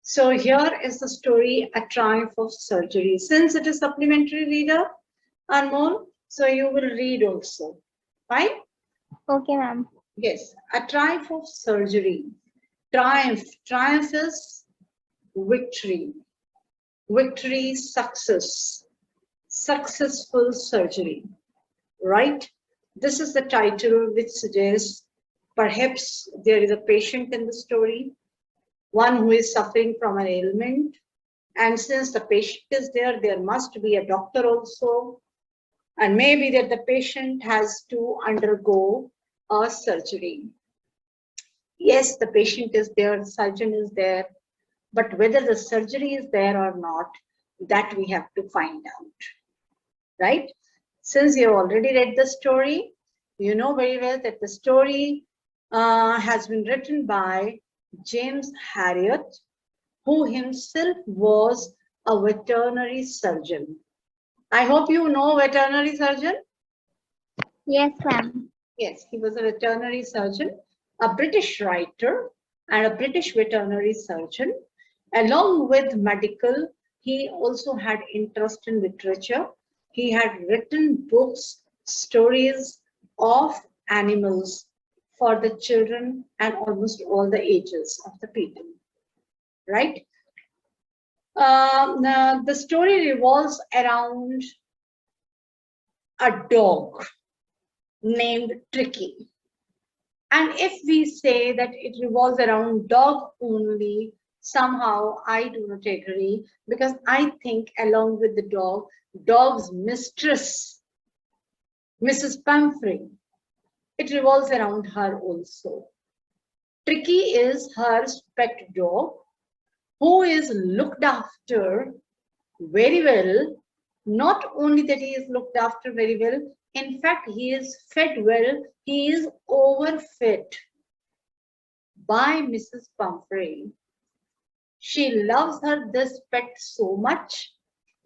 So here is the story, A Triumph of Surgery. Since it is supplementary reader, Anmol, so you will read also. Fine? Okay, ma'am. Yes, A Triumph of Surgery. Triumph. Triumph is victory. Victory, success. Successful surgery. Right? This is the title which suggests perhaps there is a patient in the story, one who is suffering from an ailment. And since the patient is there, there must be a doctor also. And maybe that the patient has to undergo a surgery. Yes, the patient is there, the surgeon is there, but whether the surgery is there or not, that we have to find out, right? Since you have already read the story, you know very well that the story has been written by James Harriot, who himself was a veterinary surgeon. I hope you know veterinary surgeon. Yes, ma'am. Yes, he was a veterinary surgeon, a British writer, and a British veterinary surgeon. Along with medical, he also had interest in literature. He had written books, stories of animals for the children and almost all the ages of the people, right? The story revolves around a dog named Tricky. And if we say that it revolves around dog only, somehow I do not agree, because I think along with the dog, dog's mistress, Mrs. Pumphrey, it revolves around her also. Tricky is her pet dog, who is looked after very well. Not only that he is looked after very well, in fact, he is fed well, he is overfed by Mrs. Pumphrey. She loves her this pet so much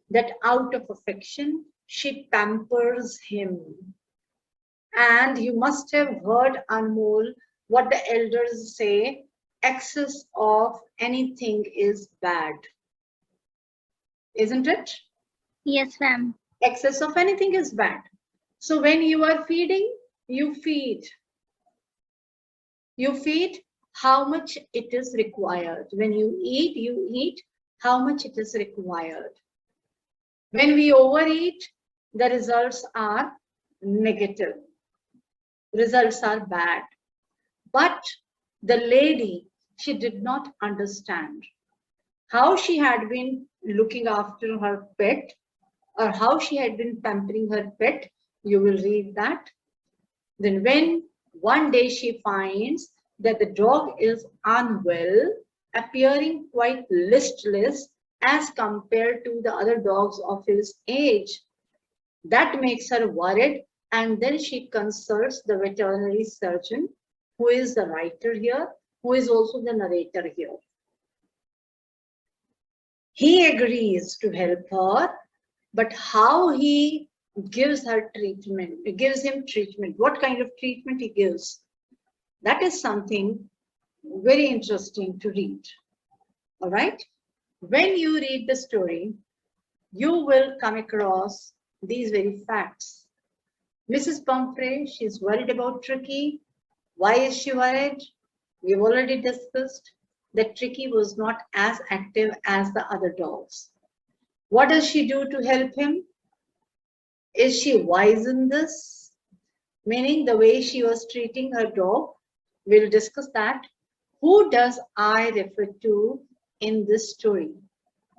that out of affection, she pampers him. And you must have heard, Anmol, what the elders say, excess of anything is bad. Isn't it? Yes, ma'am. Excess of anything is bad. So when you are feeding, you feed. You feed how much it is required. When you eat how much it is required. When we overeat, the results are negative. Results are bad. But the lady, she did not understand how she had been looking after her pet, or how she had been pampering her pet. You will read that. Then when one day she finds that the dog is unwell, appearing quite listless as compared to the other dogs of his age, that makes her worried, and then she consults the veterinary surgeon, who is the writer here, who is also the narrator here. He agrees to help her, but how he gives her treatment, gives him treatment, what kind of treatment he gives, that is something very interesting to read. All right. When you read the story, you will come across these very facts. Mrs. Pumphrey, she's worried about Tricky. Why is she worried? We've already discussed that Tricky was not as active as the other dogs. What does she do to help him? Is she wise in this? Meaning the way she was treating her dog. We'll discuss that. Who does I refer to in this story?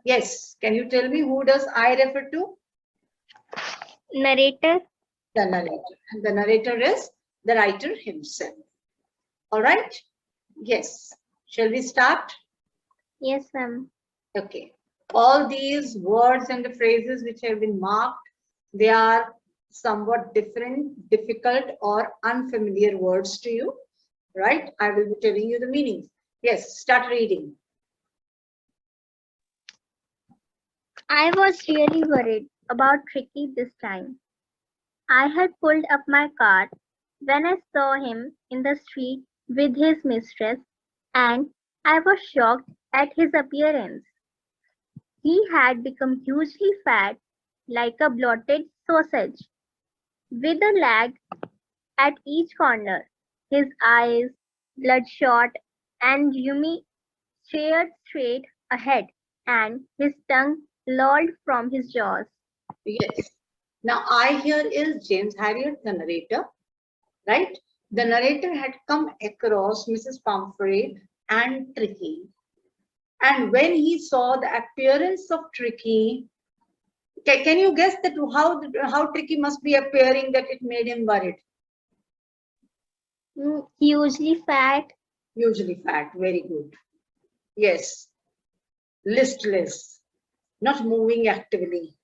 Yes, can you tell me who does I refer to? Narrator. The narrator. And the narrator is the writer himself. All right? Yes. Shall we start? Yes, ma'am. Okay. All these words and the phrases which have been marked, they are somewhat different, difficult, or unfamiliar words to you, right? I will be telling you the meanings. Yes, start reading. I was really worried about Tricky this time. I had pulled up my cart when I saw him in the street with his mistress, and I was shocked at his appearance. He had become hugely fat, like a bloated sausage, with a lag at each corner. His eyes, bloodshot and rheumy, stared straight ahead, and his tongue lolled from his jaws. Yes. Now I here is James Harriet, the narrator, right? The narrator had come across Mrs. Pumphrey and Tricky. And when he saw the appearance of Tricky, can you guess that how Tricky must be appearing that it made him worried? Hugely fat. Usually fat, very good. Yes, listless, not moving actively,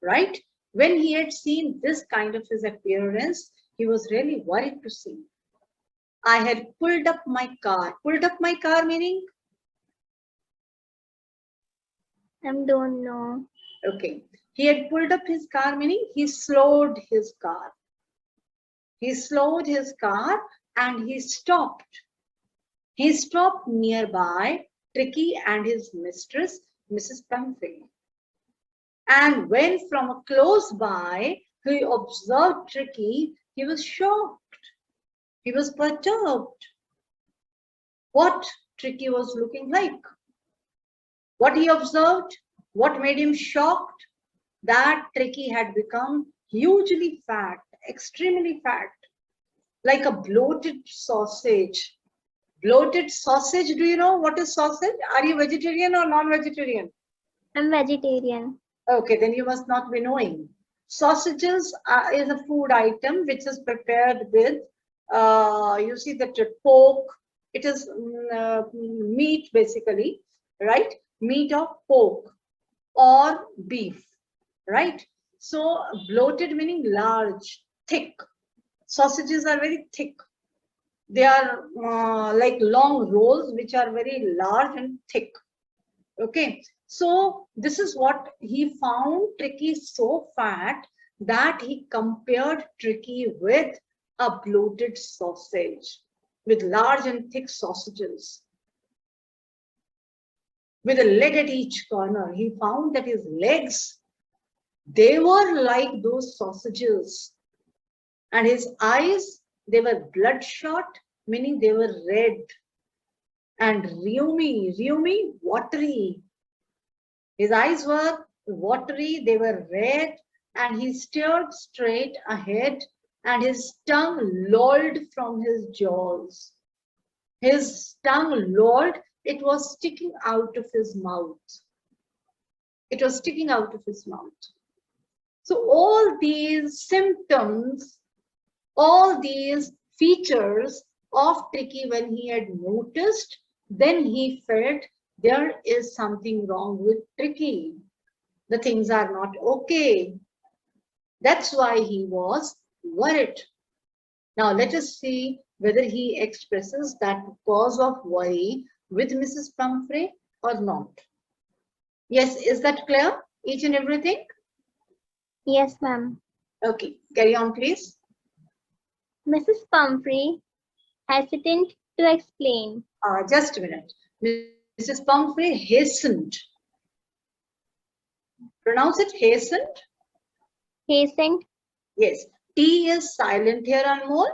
right? When he had seen this kind of his appearance, he was really worried to see. I had pulled up my car. Pulled up my car meaning? I don't know. Okay. He had pulled up his car meaning he slowed his car. He slowed his car and he stopped. He stopped nearby Tricky and his mistress, Mrs. Pumphrey. And when from a close by he observed Tricky, he was shocked. He was perturbed. What Tricky was looking like? What he observed? What made him shocked? That Tricky had become hugely fat, extremely fat, like a bloated sausage. Bloated sausage, do you know what is sausage? Are you vegetarian or non-vegetarian? I'm vegetarian. Okay, then you must not be knowing. Sausages is a food item which is prepared with, you see that pork, it is meat basically, right? Meat of pork or beef, right? So bloated meaning large, thick. Sausages are very thick. They are like long rolls which are very large and thick. Okay, so this is what he found Tricky so fat that he compared Tricky with a bloated sausage, with large and thick sausages, with a leg at each corner. He found that his legs, they were like those sausages, and his eyes, they were bloodshot, meaning they were red, and rheumy, watery. His eyes were watery, they were red, and he stared straight ahead, and his tongue lolled from his jaws. His tongue lolled, it was sticking out of his mouth. It was sticking out of his mouth. So all these symptoms, all these features of Tricky when he had noticed, then he felt there is something wrong with Tricky. The things are not okay. That's why he was worried. Now let us see whether he expresses that cause of worry with Mrs. Pumphrey or not. Yes, is that clear? Each and everything? Yes, ma'am. Okay, carry on, please. Mrs. Pumphrey, hesitant to explain. Just a minute. Mrs. Pumphrey hastened. Pronounce it hastened. Hastened. Yes. T is silent here, Anmol,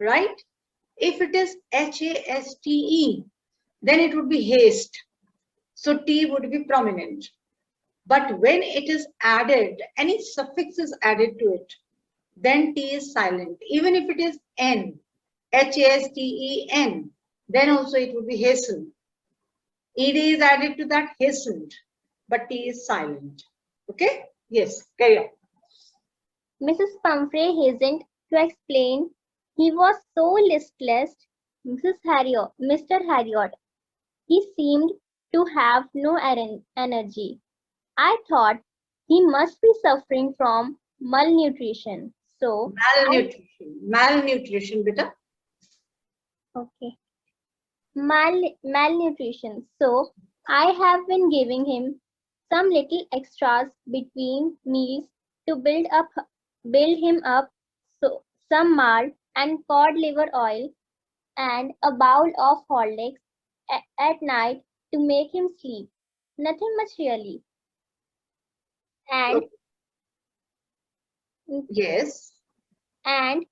right? If it is H-A-S-T-E, then it would be haste. So T would be prominent. But when it is added, any suffix is added to it, then T is silent. Even if it is N, H-A-S-T-E-N, then also it would be hasten. ED is added to that, hastened, but T is silent. Okay? Yes, carry on. Mrs. Pumphrey hastened to explain. He was so listless, Mr. Harriot. He seemed to have no energy. I thought he must be suffering from malnutrition. So, Malnutrition, beta. okay, malnutrition. So, I have been giving him some little extras between meals to build him up. So, some marl and cod liver oil and a bowl of Horlicks at night to make him sleep. Nothing much really. And Yes. and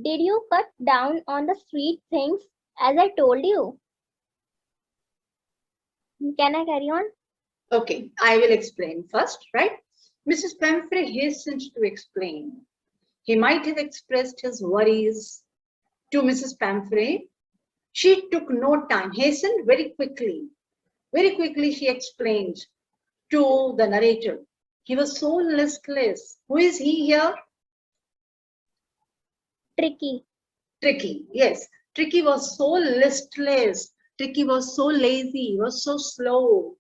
did you cut down on the sweet things as I told you? Can I carry on? Okay, I will explain first, right? Mrs. Pamphret hastened to explain. He might have expressed his worries to Mrs. Pamphret. She took no time, hastened very quickly. Very quickly, she explained to the narrator. He was so listless. Who is he here? Tricky. Tricky. Yes. Tricky was so listless. Tricky was so lazy. He was so slow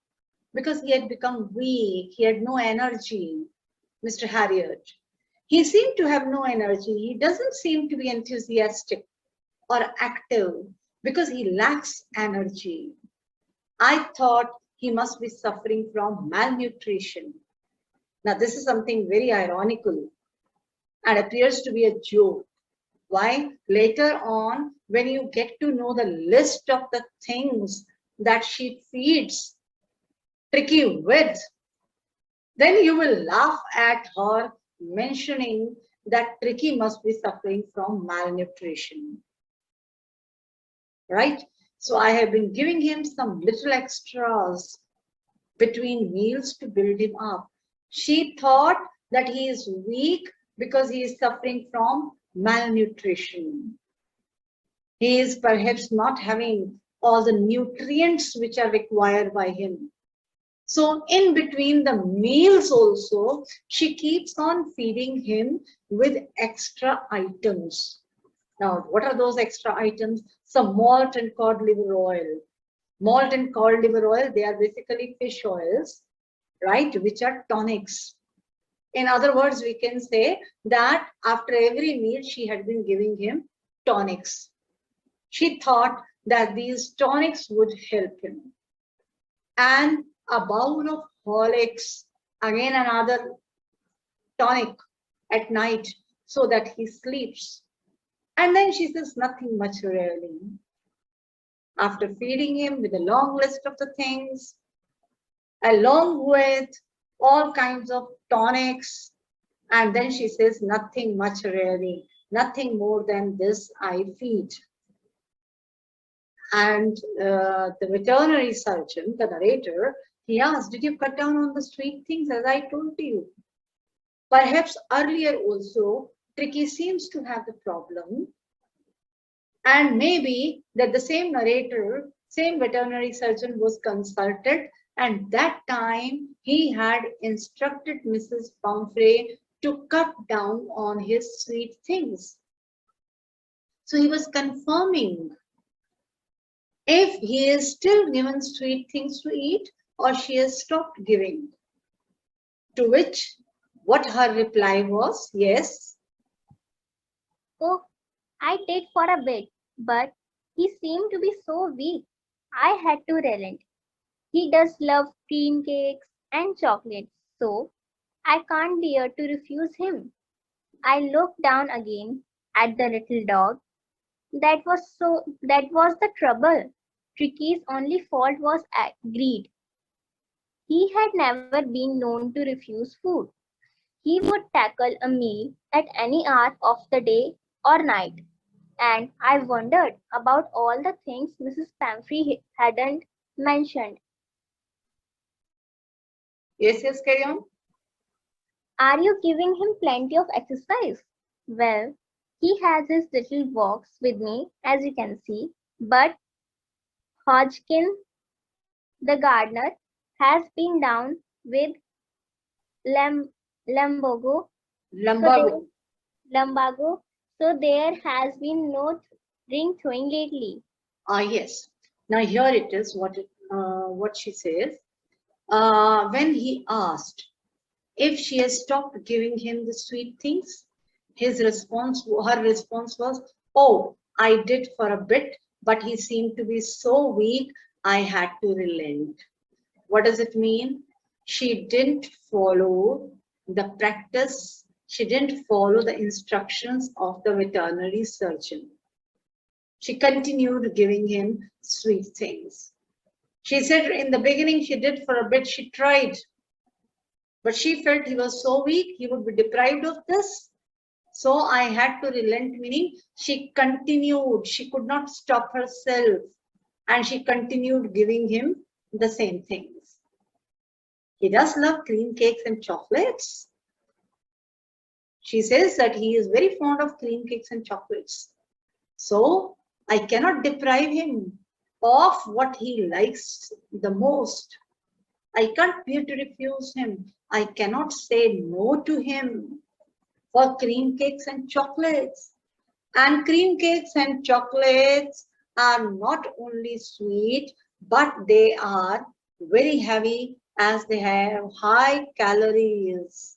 because he had become weak. He had no energy. Mr. Harriet. He seemed to have no energy. He doesn't seem to be enthusiastic or active because he lacks energy. I thought he must be suffering from malnutrition. Now, this is something very ironical and appears to be a joke. Why? Later on, when you get to know the list of the things that she feeds Tricky with, then you will laugh at her mentioning that Tricky must be suffering from malnutrition. Right? So I have been giving him some little extras between meals to build him up. She thought that he is weak because he is suffering from malnutrition. He is perhaps not having all the nutrients which are required by him. So, in between the meals, also, she keeps on feeding him with extra items. Now, what are those extra items? Some malt and cod liver oil. Malt and cod liver oil, they are basically fish oils, right, which are tonics. In other words, we can say that after every meal, she had been giving him tonics. She thought that these tonics would help him. And a bowl of Horlicks, again another tonic at night so that he sleeps. And then she says nothing much really. After feeding him with a long list of the things, along with all kinds of tonics, and then she says nothing much really, nothing more than this I feed. And the veterinary surgeon, the narrator, he asked, did you cut down on the sweet things as I told you? Perhaps earlier also, Tricky seems to have the problem. And maybe that the same narrator, same veterinary surgeon was consulted, and that time he had instructed Mrs. Pomfrey to cut down on his sweet things. So he was confirming if he is still given sweet things to eat or she has stopped giving. To which what her reply was, yes. Oh, I did for a bit, but he seemed to be so weak. I had to relent. He does love cream cakes and chocolates, so I can't bear to refuse him. I looked down again at the little dog. That was the trouble. Tricky's only fault was greed. He had never been known to refuse food. He would tackle a meal at any hour of the day or night. And I wondered about all the things Mrs. Pamphry hadn't mentioned. Yes, yes, carry on. Are you giving him plenty of exercise? Well, he has his little walks with me, as you can see, but Hodgkin, the gardener, has been down with Lam- Lambogo, so there Lumbago. Lumbago, so there has been no ring throwing lately. Ah, yes. Now here it is what she says. When he asked if she has stopped giving him the sweet things, her response was, "Oh, I did for a bit, but he seemed to be so weak, I had to relent." What does it mean? She didn't follow the practice. She didn't follow the instructions of the veterinary surgeon. She continued giving him sweet things. She said in the beginning she did for a bit, she tried, but she felt he was so weak, he would be deprived of this. So I had to relent, meaning she continued, she could not stop herself, and she continued giving him the same things. He does love cream cakes and chocolates. She says that he is very fond of cream cakes and chocolates. So I cannot deprive him of what he likes the most. I can't bear to refuse him. I cannot say no to him for cream cakes and chocolates. And cream cakes and chocolates are not only sweet, but they are very heavy as they have high calories.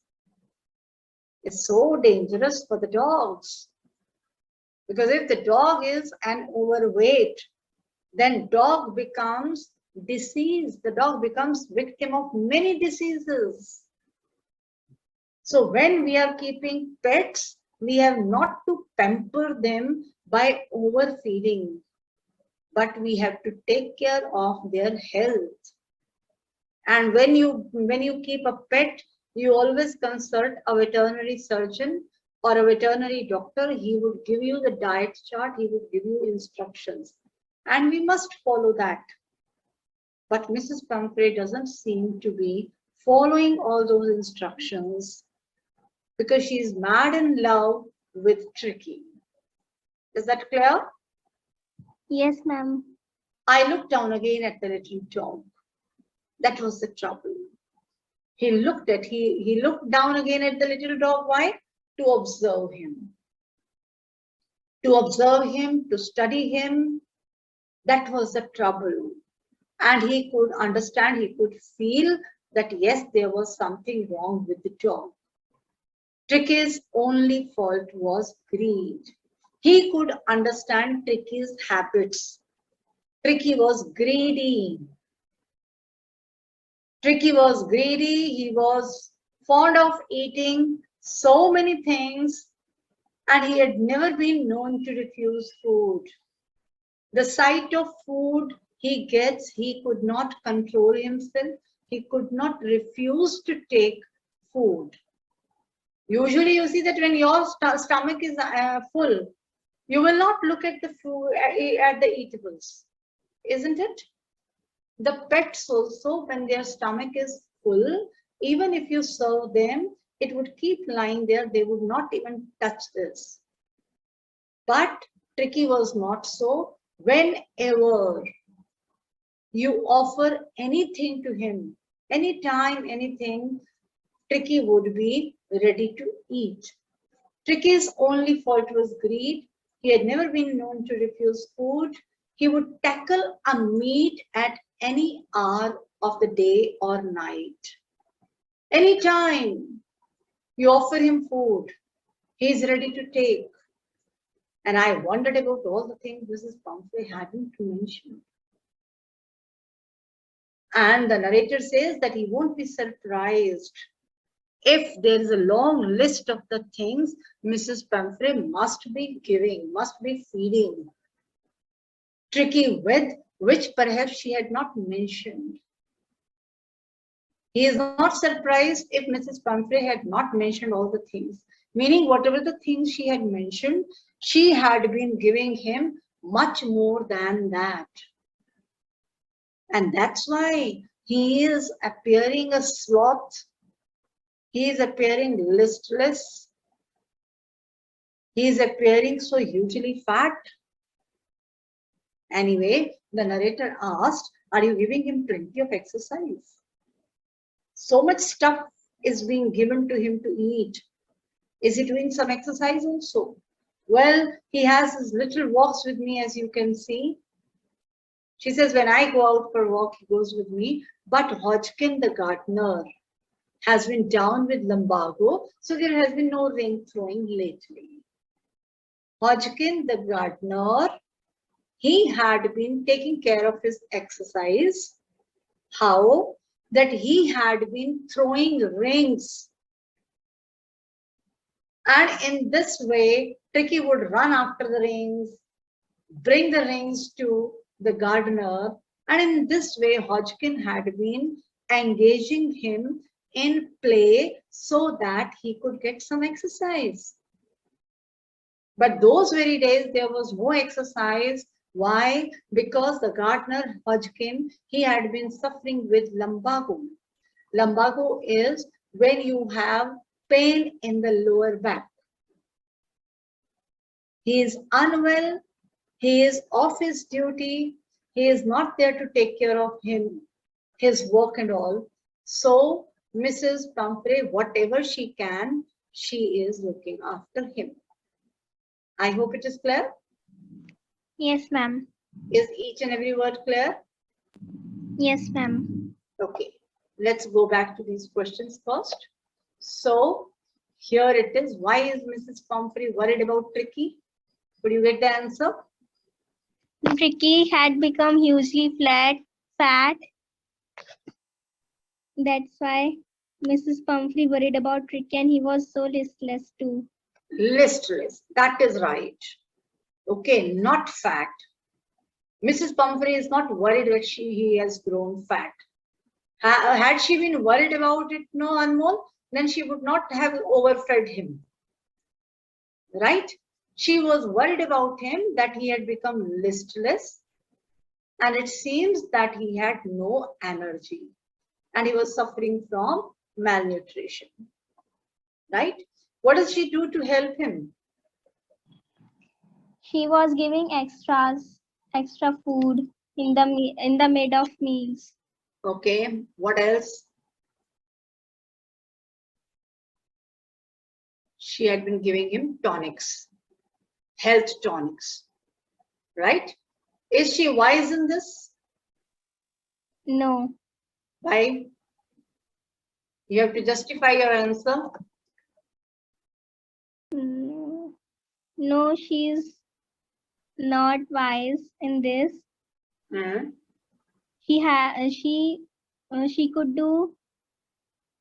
It's so dangerous for the dogs. Because if the dog is an overweight, then dog becomes diseased. The dog becomes victim of many diseases. So when we are keeping pets, we have not to pamper them by overfeeding, but we have to take care of their health. And when you keep a pet, you always consult a veterinary surgeon or a veterinary doctor. He would give you the diet chart, he would give you instructions, and we must follow that. But Mrs. Pumphrey doesn't seem to be following all those instructions because she's mad in love with Tricky. Is that clear? Yes, ma'am. I looked down again at the little dog. That was the trouble. He looked down again at the little dog. Why? To observe him. To observe him, to study him. That was the trouble. And he could understand, he could feel that yes, there was something wrong with the dog. Tricky's only fault was greed. He could understand Tricky's habits. Tricky was greedy. Tricky was greedy. He was fond of eating so many things, and he had never been known to refuse food. The sight of food he gets, he could not control himself. He could not refuse to take food. Usually you see that when your stomach is full, you will not look at the food, at the eatables, isn't it? The pets also, when their stomach is full, even if you serve them, it would keep lying there. They would not even touch this. But Tricky was not so. Whenever you offer anything to him, anytime, anything, Tricky would be ready to eat. Tricky's only fault was greed. He had never been known to refuse food. He would tackle a meat at any hour of the day or night. Anytime you offer him food, he is ready to take. And I wondered about all the things Mrs. Pumphrey hadn't mentioned. And the narrator says that he won't be surprised if there is a long list of the things Mrs. Pumphrey must be giving, must be feeding Tricky with, which perhaps she had not mentioned. He is not surprised if Mrs. Pumphrey had not mentioned all the things, meaning whatever the things she had mentioned, she had been giving him much more than that. And that's why he is appearing a sloth. He is appearing listless. He is appearing so hugely fat. Anyway, the narrator asked, are you giving him plenty of exercise? So much stuff is being given to him to eat. Is he doing some exercise also? Well, he has his little walks with me, as you can see. She says, when I go out for a walk, he goes with me. But Hodgkin, the gardener, has been down with lumbago, so there has been no ring throwing lately. Hodgkin, the gardener, he had been taking care of his exercise. How? That he had been throwing rings. And in this way, Tricky would run after the rings, bring the rings to the gardener, And in this way, Hodgkin had been engaging him in play so that he could get some exercise. But those very days, there was no exercise. Why? Because the gardener Hodgkin, he had been suffering with lumbago. Lumbago is when you have pain in the lower back. He is unwell, he is off his duty, he is not there to take care of him, his work and all. So Mrs. Pumphrey, whatever she can, she is looking after him. I hope it is clear. Yes, ma'am. Is each and every word clear? Yes, ma'am. Okay, let's go back to these questions first. So here it is. Why is Mrs. Pumphrey worried about Tricky? Could you get the answer? Tricky had become hugely fat. That's why Mrs. Pumphrey worried about Tricky, and he was so listless too. Listless. That is right. Okay, not fat. Mrs. Pumphrey is not worried that he has grown fat. Had she been worried about it, no, Anmol, then she would not have overfed him. Right? She was worried about him that he had become listless, and it seems that he had no energy and he was suffering from malnutrition. Right? What does she do to help him? She was giving extra food in the mid of meals. Okay, what else? She had been giving him tonics, health tonics, right? Is she wise in this? No. Why? You have to justify your answer. No, she's not wise in this. Hmm. She could do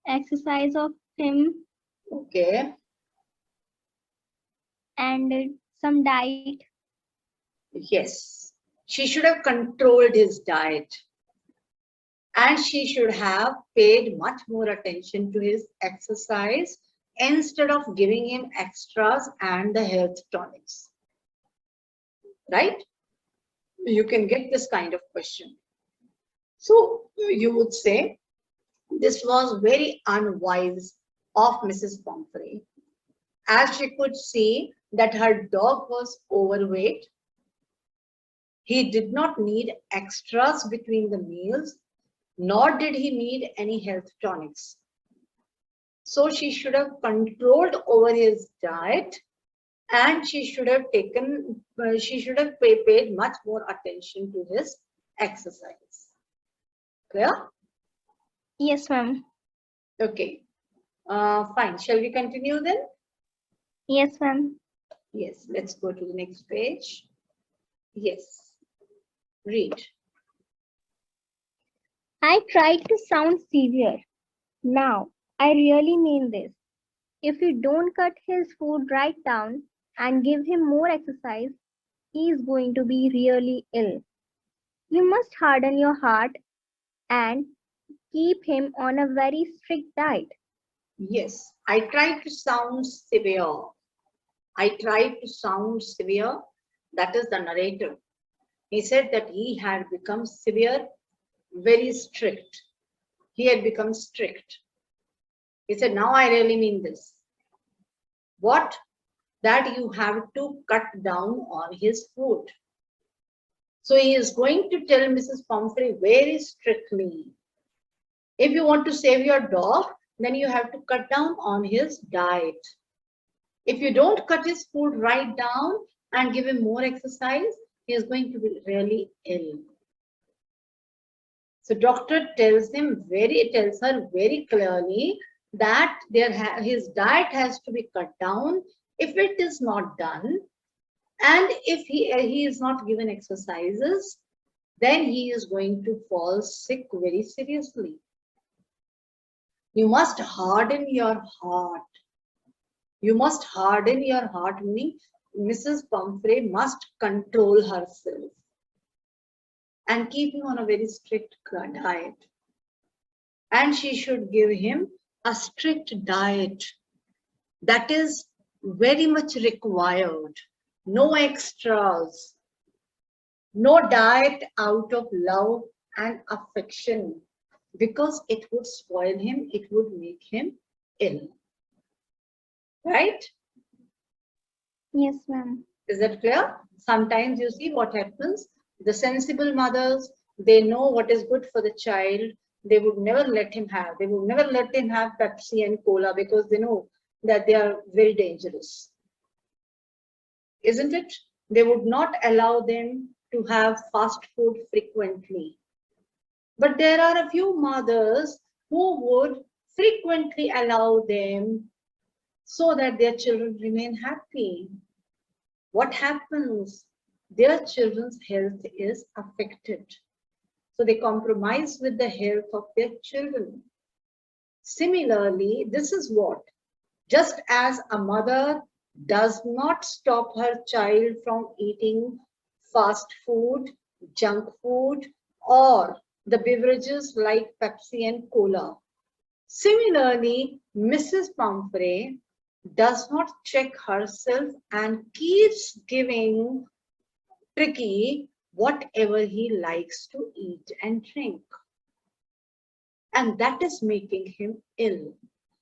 exercise of him Okay. and some diet. Yes. She should have controlled his diet. And she should have paid much more attention to his exercise instead of giving him extras and the health tonics. Right? You can get this kind of question. So you would say this was very unwise of Mrs. Pumphrey, as she could see that her dog was overweight. He did not need extras between the meals, nor did he need any health tonics. So she should have controlled over his diet, and she should have paid much more attention to his exercise. Clear? Yes, ma'am. Okay. Fine. Shall we continue then? Yes, ma'am. Yes. Let's go to the next page. Yes. Read. I tried to sound severe. Now, I really mean this. If you don't cut his food right down and give him more exercise, he is going to be really ill. You must harden your heart and keep him on a very strict diet. Yes. I tried to sound severe. I tried to sound severe. That is the narrator. He said that he had become severe, very strict. He had become strict. He said, now I really mean this. What? That you have to cut down on his food. So he is going to tell Mrs. Pumphrey very strictly, if you want to save your dog, then you have to cut down on his diet. If you don't cut his food right down and give him more exercise, he is going to be really ill. So doctor tells her very clearly that his diet has to be cut down. If it is not done, and if he is not given exercises, then he is going to fall sick very seriously. You must harden your heart. You must harden your heart, meaning Mrs. Pumphrey must control herself. and keep him on a very strict diet. And she should give him a strict diet that is very much required. No extras, no diet out of love and affection, because it would spoil him, it would make him ill. Right? Yes, ma'am. Is that clear? Sometimes you see what happens. The sensible mothers, they know what is good for the child. They would never let him have. They would never let him have Pepsi and cola because they know that they are very dangerous. Isn't it? They would not allow them to have fast food frequently. But there are a few mothers who would frequently allow them so that their children remain happy. What happens? Their children's health is affected. So they compromise with the health of their children. Similarly, this is what, just as a mother does not stop her child from eating fast food, junk food, or the beverages like Pepsi and cola. Similarly, Mrs. Pumphrey does not check herself and keeps giving Tricky whatever he likes to eat and drink. And that is making him ill.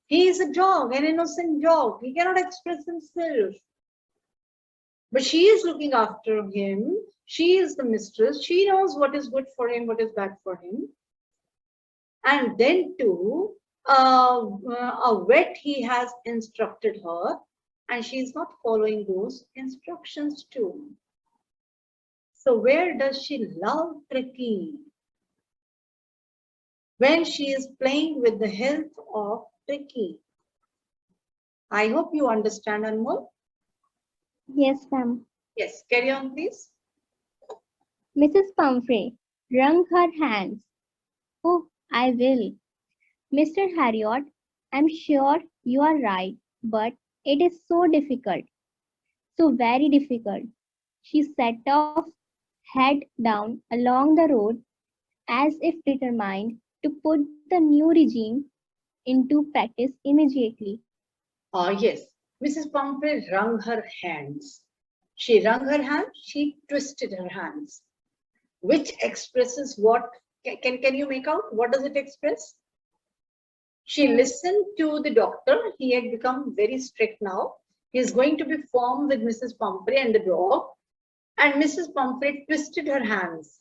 He is a dog, an innocent dog. He cannot express himself. But she is looking after him. She is the mistress. She knows what is good for him, what is bad for him. And then too, a vet he has instructed her, and she is not following those instructions too. So where does she love Tricky? When she is playing with the health of Tricky. I hope you understand, Anmol. Yes, ma'am. Yes, carry on, please. Mrs. Pumphrey wrung her hands. Oh, I will. Mr. Harriot, I'm sure you are right, but it is so difficult, so very difficult. She set off, head down along the road, as if determined to put the new regime into practice immediately. Yes, Mrs. Pumphrey wrung her hands. She wrung her hands, she twisted her hands, which expresses what? Can you make out? What does it express? She listened to the doctor. He had become very strict now. He is going to be firm with Mrs. Pumphrey and the dog. And Mrs. Pumphrey twisted her hands.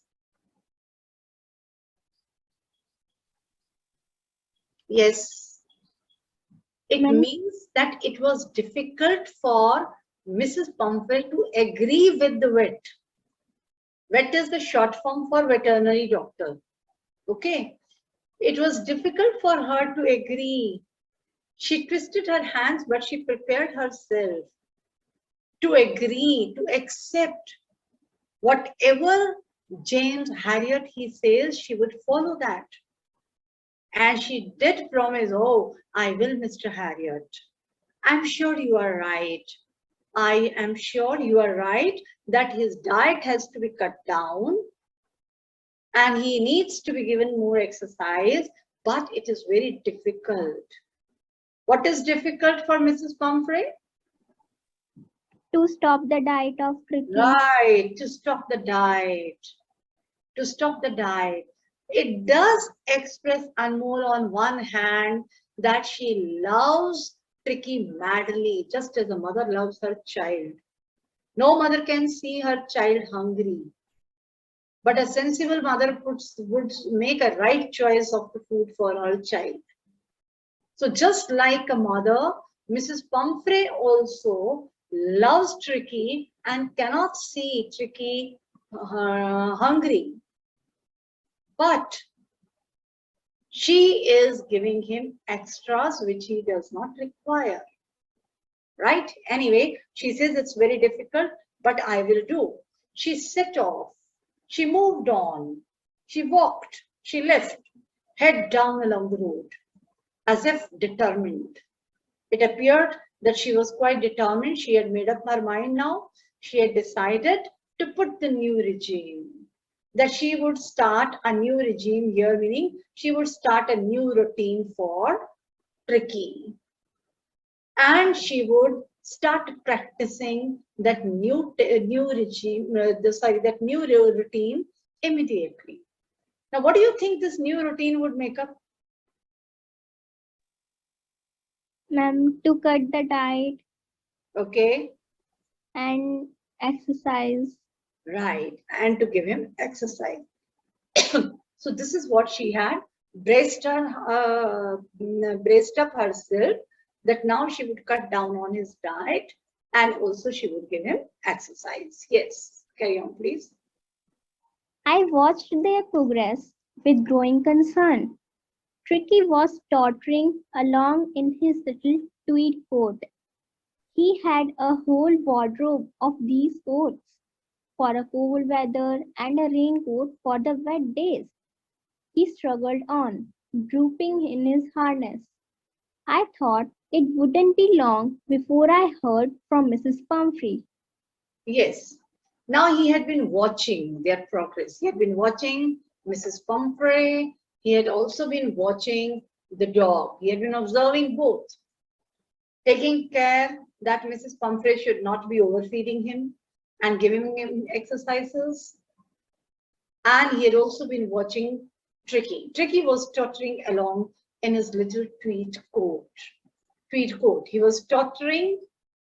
Yes, it Ma'am, means that it was difficult for Mrs. Pumphrey to agree with the vet. Vet is the short form for veterinary doctor. Okay. It was difficult for her to agree. She twisted her hands, but she prepared herself to agree, to accept whatever James Harriot he says, she would follow that. And she did promise, oh, I will, Mr. Harriot. I'm sure you are right. I am sure you are right that his diet has to be cut down and he needs to be given more exercise, but it is very difficult. What is difficult for Mrs. Pumphrey? to stop the diet of Tricky. Right, to stop the diet. To stop the diet. It does express Anmol on one hand that she loves Tricky madly, just as a mother loves her child. No mother can see her child hungry. But a sensible mother would make a right choice of the food for her child. So just like a mother, Mrs. Pumphrey also loves Tricky and cannot see Tricky hungry. But she is giving him extras which he does not require. Right? Anyway, she says it's very difficult, but I will do. She set off. She moved on. She walked. She left, head down along the road, as if determined. It appeared that she was quite determined. She had made up her mind now. She had decided to put the new regime. that she would start a new regime here, meaning she would start a new routine for Tricky. And she would start practicing that new regime, that new routine immediately. Now, what do you think this new routine would make up? Ma'am, to cut the diet Okay, and exercise. right, and to give him exercise. So this is what she had braced up herself, that now she would cut down on his diet and also she would give him exercise. Yes, carry on, please. I watched their progress with growing concern. Tricky was tottering along in his little tweed coat. He had a whole wardrobe of these coats for a cold weather and a raincoat for the wet days. He struggled on, drooping in his harness. I thought it wouldn't be long before I heard from Mrs. Pumphrey. Yes. Now he had been watching their progress. He had been watching Mrs. Pumphrey. He had also been watching the dog. He had been observing both, taking care that Mrs. Pumphrey should not be overfeeding him and giving him exercises. And he had also been watching Tricky. Tricky was tottering along in his little tweed coat. Tweed coat. He was tottering.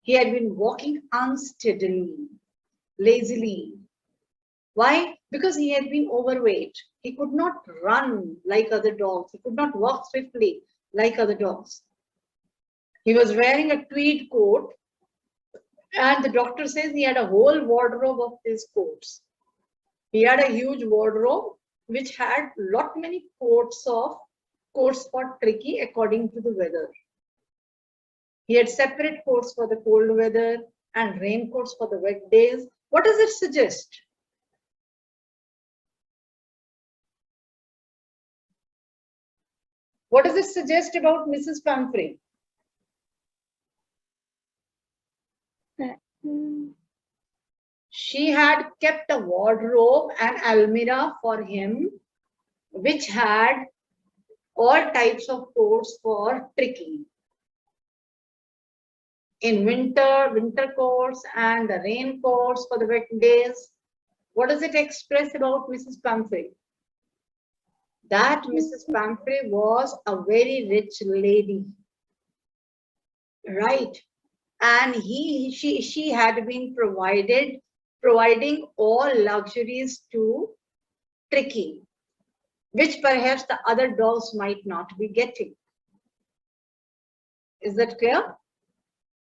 He had been walking unsteadily, lazily. Why? Because he had been overweight. He could not run like other dogs. He could not walk swiftly like other dogs. He was wearing a tweed coat, and the doctor says he had a whole wardrobe of these coats. He had a huge wardrobe which had lot many coats for Tricky according to the weather. He had separate coats for the cold weather and raincoats for the wet days. What does it suggest? What does it suggest about Mrs. Pumphrey? She had kept a wardrobe and almirah for him, which had all types of coats for Tricky. In winter coats and the raincoats for the wet days. What does it express about Mrs. Pumphrey? That Mrs. Pumphrey was a very rich lady, right? And she had been providing all luxuries to Tricky, which perhaps the other dogs might not be getting. Is that clear?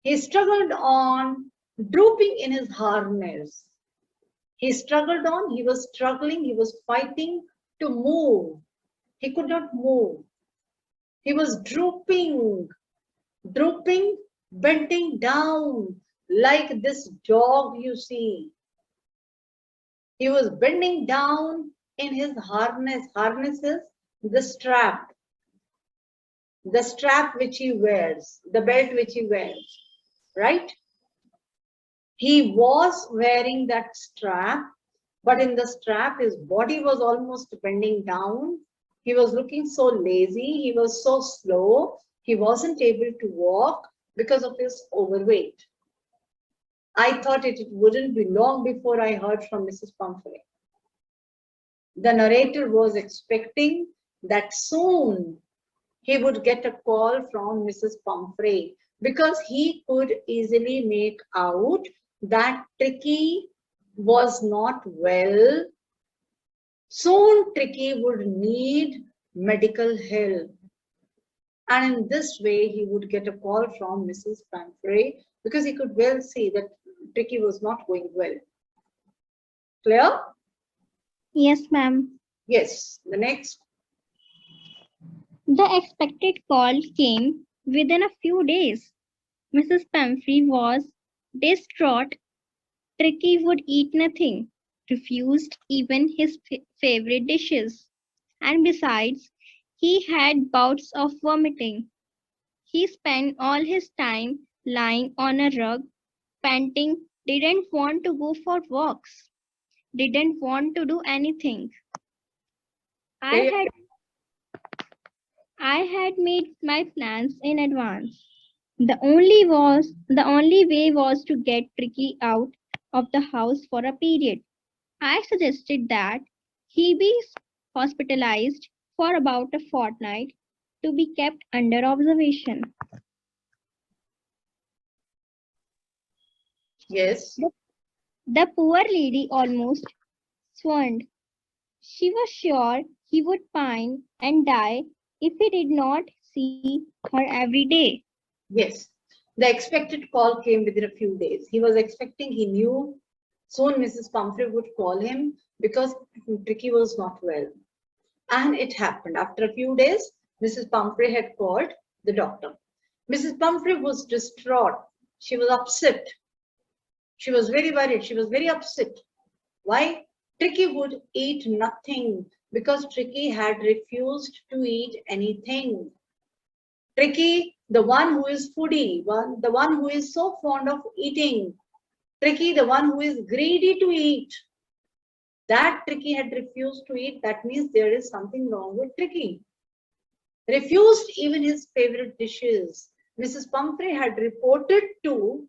He struggled on, drooping in his harness. He struggled on, he was struggling, he was fighting to move. He could not move. He was drooping, bending down like this dog you see. He was bending down in his harness. Harness is the strap which he wears, the belt which he wears, right? He was wearing that strap, but in the strap, his body was almost bending down. He was looking so lazy. He was so slow. He wasn't able to walk because of his overweight. I thought it wouldn't be long before I heard from Mrs. Pumphrey. The narrator was expecting that soon he would get a call from Mrs. Pumphrey, because he could easily make out that Tricky was not well. Soon Tricky would need medical help. And in this way, he would get a call from Mrs. Pumphrey, because he could well see that Tricky was not going well. Clear? Yes, ma'am. Yes. The next. The expected call came within a few days. Mrs. Pumphrey was distraught. Tricky would eat nothing, refused even his favorite dishes. And besides, he had bouts of vomiting. He spent all his time lying on a rug, panting, didn't want to go for walks. didn't want to do anything. I Okay. had I had made my plans in advance. The only way was to get Tricky out of the house for a period. I suggested that he be hospitalized for about a fortnight to be kept under observation. Yes. The, the poor lady almost swooned. She was sure he would pine and die if he did not see her every day. Yes. The expected call came within a few days. He was expecting, he knew soon Mrs. Pumphrey would call him because Tricky was not well. And it happened. After a few days, Mrs. Pumphrey had called the doctor. Mrs. Pumphrey was distraught. She was upset. She was very worried. She was very upset. Why? Tricky would eat nothing because Tricky had refused to eat anything. Tricky, the one who is foodie, the one who is so fond of eating. Tricky, the one who is greedy to eat. That Tricky had refused to eat. That means there is something wrong with Tricky. Refused even his favorite dishes. Mrs. Pumphrey had reported to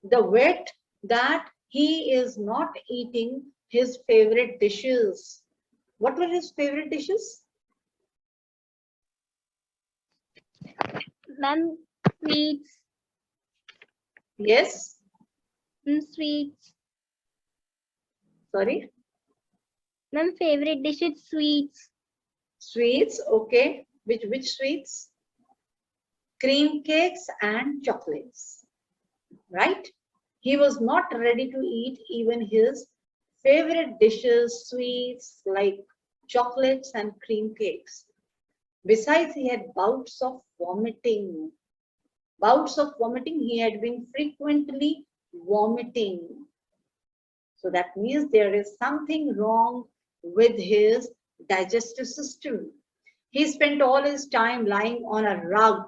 the vet that he is not eating his favorite dishes. What were his favorite dishes? Ma'am, sweets, Yes, sweets. sorry, Ma'am, favorite dish is sweets. sweets. Okay, which sweets? Cream cakes and chocolates. Right? He was not ready to eat even his favorite dishes, sweets like chocolates and cream cakes. Besides, he had bouts of vomiting. Bouts of vomiting, he had been frequently vomiting. So that means there is something wrong with his digestive system. He spent all his time lying on a rug.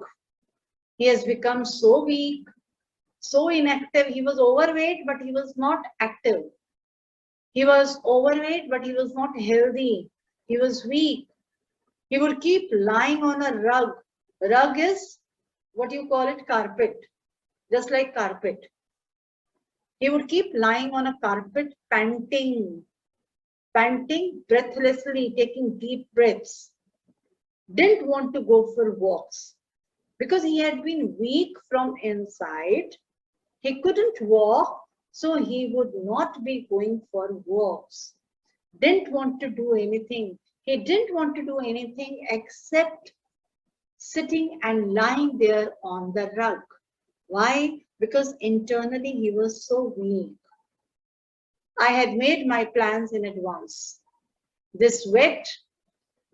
He has become so weak, so inactive. He was overweight, but he was not active. He was overweight, but he was not healthy. He was weak. He would keep lying on a rug. Rug is what you call it, carpet, just like carpet. He would keep lying on a carpet, panting breathlessly, taking deep breaths. Didn't want to go for walks because he had been weak from inside. He couldn't walk, so he would not be going for walks. Didn't want to do anything. He didn't want to do anything except sitting and lying there on the rug. Why? Because internally he was so weak. I had made my plans in advance. This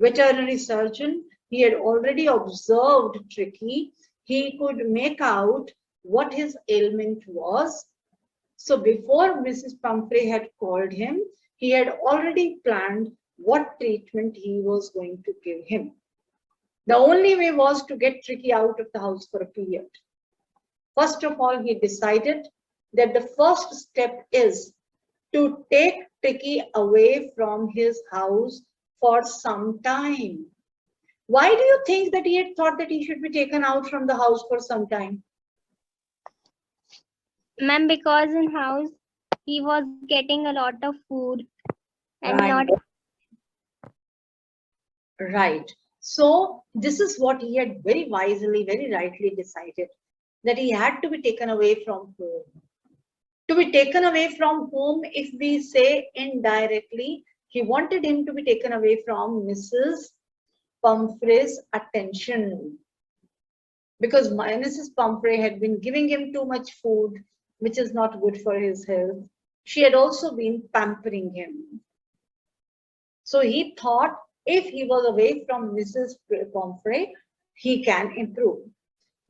veterinary surgeon, he had already observed Tricky. He could make out what his ailment was. So before Mrs. Pumphrey had called him, he had already planned what treatment he was going to give him. The only way was to get Tricky out of the house for a period. First of all, he decided that the first step is to take Tricky away from his house for some time. Why do you think that he had thought that he should be taken out from the house for some time? Ma'am, because in house he was getting a lot of food and not. Right, right. So this is what he had very wisely, very rightly decided, that he had to be taken away from home. To be taken away from home, if we say indirectly, he wanted him to be taken away from Mrs. Pumphrey's attention, because Mrs. Pumphrey had been giving him too much food, which is not good for his health. She had also been pampering him. So he thought if he was away from Mrs. Pumphrey, he can improve.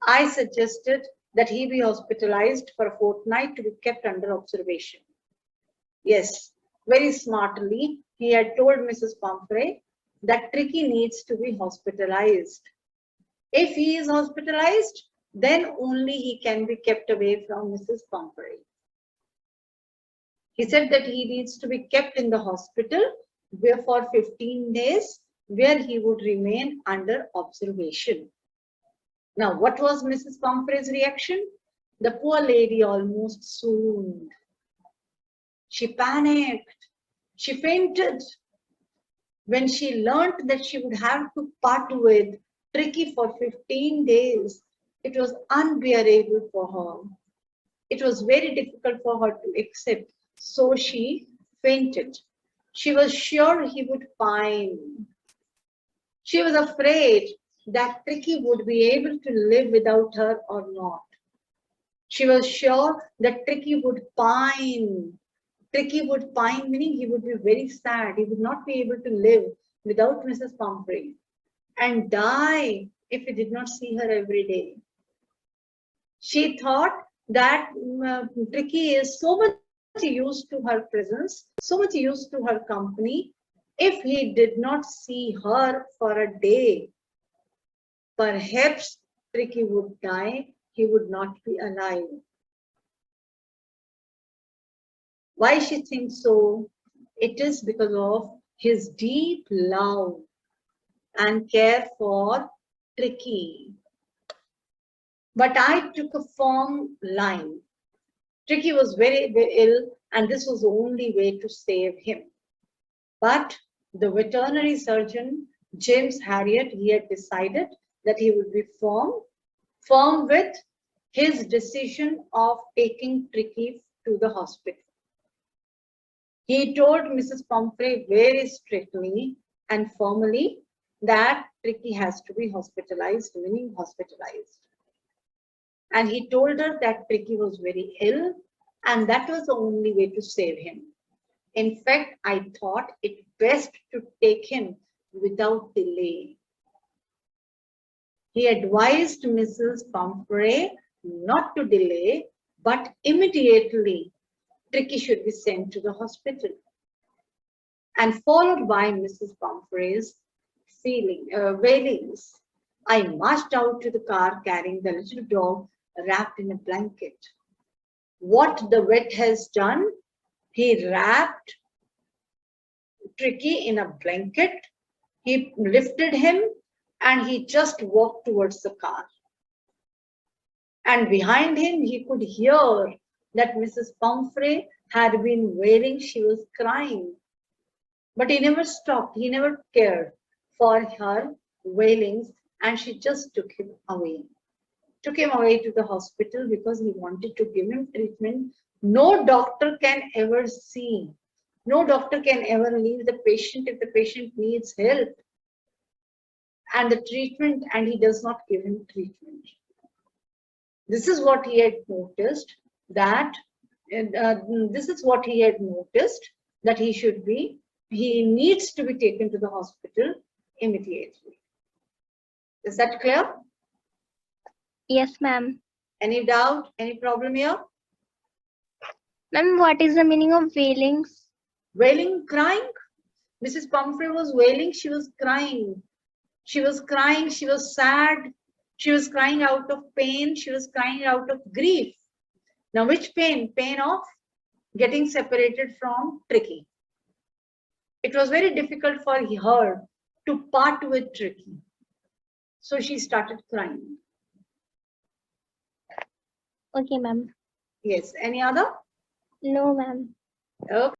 I suggested that he be hospitalized for a fortnight to be kept under observation. Yes, very smartly, he had told Mrs. Pumphrey that Tricky needs to be hospitalized. If he is hospitalized, then only he can be kept away from Mrs. Pumphrey. He said that he needs to be kept in the hospital where for 15 days, where he would remain under observation. Now, what was Mrs. Pumphrey's reaction? The poor lady almost swooned. She panicked. She fainted. When she learnt that she would have to part with Tricky for 15 days, it was unbearable for her. It was very difficult for her to accept, so she fainted. She was sure he would pine. She was afraid that Tricky would be able to live without her or not. She was sure that Tricky would pine. Tricky would pine, meaning he would be very sad. He would not be able to live without Mrs. Pumphrey and die if he did not see her every day. She thought that Tricky is so much used to her presence, so much used to her company. If he did not see her for a day, perhaps Tricky would die. He would not be alive. Why she thinks so? It is because of his deep love and care for Tricky. But I took a firm line. Tricky was very, very ill, and this was the only way to save him. But the veterinary surgeon, James Harriet, he had decided that he would be firm with his decision of taking Tricky to the hospital. He told Mrs. Pumphrey very strictly and formally that Tricky has to be hospitalized, meaning hospitalized. And he told her that Tricky was very ill and that was the only way to save him. In fact, I thought it best to take him without delay. He advised Mrs. Pumphrey not to delay, but immediately Tricky should be sent to the hospital. And followed by Mrs. Pumphrey's wailings, I marched out to the car carrying the little dog wrapped in a blanket. What the vet has done, he wrapped Tricky in a blanket, he lifted him, and he just walked towards the car. And behind him, he could hear that Mrs. Pumphrey had been wailing, she was crying. But he never stopped, he never cared for her wailings, and she just took him away. Took him away to the hospital because he wanted to give him treatment. No doctor can ever see. No doctor can ever leave the patient if the patient needs help and the treatment, and he does not give him treatment. This is what he had noticed that he needs to be taken to the hospital immediately. Is that clear? Yes, ma'am. Any doubt? Any problem here? Ma'am, what is the meaning of wailings? Wailing, crying. Mrs. Pumphrey was wailing, she was crying. She was crying, she was sad. She was crying out of pain, she was crying out of grief. Now, which pain? Pain of getting separated from Tricky. It was very difficult for her to part with Tricky. So she started crying. Okay, ma'am. Yes. Any other? No, ma'am. Okay.